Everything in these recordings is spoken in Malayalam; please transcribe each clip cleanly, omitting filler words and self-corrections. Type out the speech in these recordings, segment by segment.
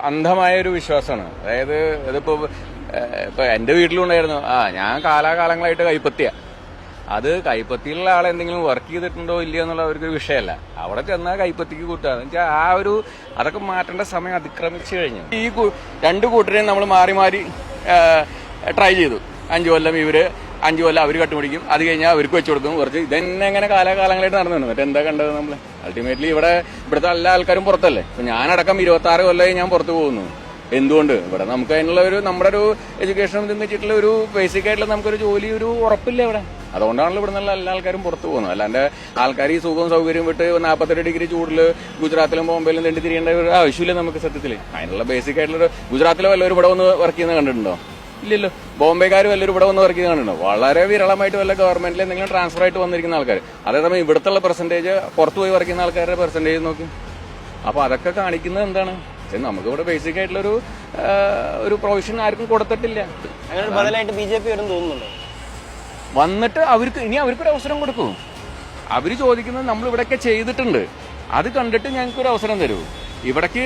അന്ധമായൊരു വിശ്വാസമാണ്. അതായത് ഇതിപ്പോ എന്റെ വീട്ടിലുണ്ടായിരുന്നു. ഞാൻ കാലാകാലങ്ങളായിട്ട് കൈപ്പത്തിയ അത് കൈപ്പത്തിയിലുള്ള ആൾ എന്തെങ്കിലും വർക്ക് ചെയ്തിട്ടുണ്ടോ ഇല്ലയോ എന്നുള്ള അവർക്ക് വിഷയമല്ല. അവിടെ ചെന്നാൽ കൈപ്പത്തിക്ക് കൂട്ടുകയെന്ന് വെച്ചാൽ അതൊക്കെ മാറ്റേണ്ട സമയം അതിക്രമിച്ചു കഴിഞ്ഞു. ഈ രണ്ടു കൂട്ടരെയും നമ്മൾ മാറി മാറി ട്രൈ ചെയ്തു. 5 കൊല്ലം ഇവര്, 5 കൊല്ലം അവർ കട്ടുപിടിക്കും, അത് കഴിഞ്ഞാൽ അവർക്ക് വെച്ചു കൊടുക്കും. കുറച്ച് ഇതന്നെ എങ്ങനെ കാലാകാലങ്ങളായിട്ട് നടന്നു. എന്നിട്ട് എന്താ കണ്ടത് നമ്മൾ? അൾട്ടിമേറ്റ്ലി ഇവിടുത്തെ എല്ലാ ആൾക്കാരും പുറത്തല്ലേ. ഇപ്പൊ ഞാനടക്കം 26 കൊല്ലമായി ഞാൻ പുറത്തു പോകുന്നു. എന്തുകൊണ്ട്? ഇവിടെ നമുക്ക് അതിനുള്ള നമ്മുടെ ഒരു എഡ്യൂക്കേഷൻ വെച്ചിട്ടുള്ള ഒരു ബേസിക് ആയിട്ടുള്ള നമുക്കൊരു ജോലി ഒരു ഉറപ്പില്ല ഇവിടെ. അതുകൊണ്ടാണല്ലോ ഇവിടെ നിന്നുള്ള എല്ലാ ആൾക്കാരും പുറത്തു പോകുന്നത്. അല്ലാണ്ട് ആൾക്കാർ ഈ സുഖവും സൗകര്യം വിട്ട് 48 ഡിഗ്രി ചൂടില് ഗുജറാത്തിലും ബോംബെയിലും തെണ്ടി തിരിയേണ്ട ഒരു ആവശ്യമില്ല നമുക്ക് സത്യത്തിൽ. അതിനുള്ള ബേസിക് ആയിട്ടുള്ള ഗുജറാത്തിലെ വല്ലവരും ഇവിടെ വന്ന് വർക്ക് ചെയ്യുന്നത് കണ്ടിട്ടുണ്ടോ? ഇല്ലല്ലോ. ബോംബെക്കാർ വല്ലവരും ഇവിടെ വന്ന് വർക്ക് ചെയ്യുന്നത് കണ്ടിട്ടുണ്ടോ? വളരെ വിരളമായിട്ട് വല്ല ഗവൺമെന്റിൽ എന്തെങ്കിലും ട്രാൻസ്ഫർ ആയിട്ട് വന്നിരിക്കുന്ന ആൾക്കാർ. അതേസമയം ഇവിടുത്തെ പെർസെന്റേജ് പുറത്തു പോയി വർക്ക് ചെയ്യുന്ന ആൾക്കാരുടെ പെർസെന്റേജ് നോക്കും. അപ്പൊ അതൊക്കെ കാണിക്കുന്നത് എന്താണ്? നമുക്കിവിടെ ബേസിക് ആയിട്ടുള്ള ഒരു പ്രൊവിഷൻ ആർക്കും കൊടുത്തിട്ടില്ല. അങ്ങനെ ബദലായിട്ട് BJP വരും തോന്നുന്നുണ്ടോ? വന്നിട്ട് അവർക്കൊരു അവസരം കൊടുക്കും. അവര് ചോദിക്കുന്നത് നമ്മൾ ഇവിടെയൊക്കെ ചെയ്തിട്ടുണ്ട്, അത് കണ്ടിട്ട് ഞങ്ങൾക്കൊരു അവസരം തരൂ. ഇവിടേക്ക്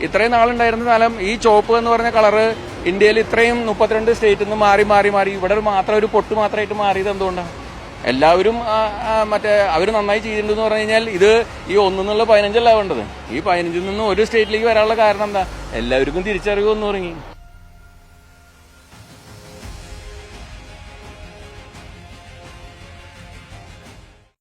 ഇത്രയും നാളുണ്ടായിരുന്ന കാലം ഈ ചോപ്പ് എന്ന് പറഞ്ഞ കളറ് ഇന്ത്യയിൽ ഇത്രയും 32 സ്റ്റേറ്റിൽ നിന്ന് മാറി മാറി മാറി ഇവിടെ മാത്രം ഒരു പൊട്ട് മാത്രമായിട്ട് മാറിയത് എന്തുകൊണ്ടാണ്? എല്ലാവരും അവർ നന്നായി ചെയ്തിട്ടുണ്ടെന്ന് പറഞ്ഞു കഴിഞ്ഞാൽ ഇത് ഈ 1 15 വേണ്ടത്. ഈ 15 നിന്ന് ഒരു സ്റ്റേറ്റിലേക്ക് വരാനുള്ള കാരണം എന്താ? എല്ലാവർക്കും തിരിച്ചറിവ് വന്നു തുടങ്ങി.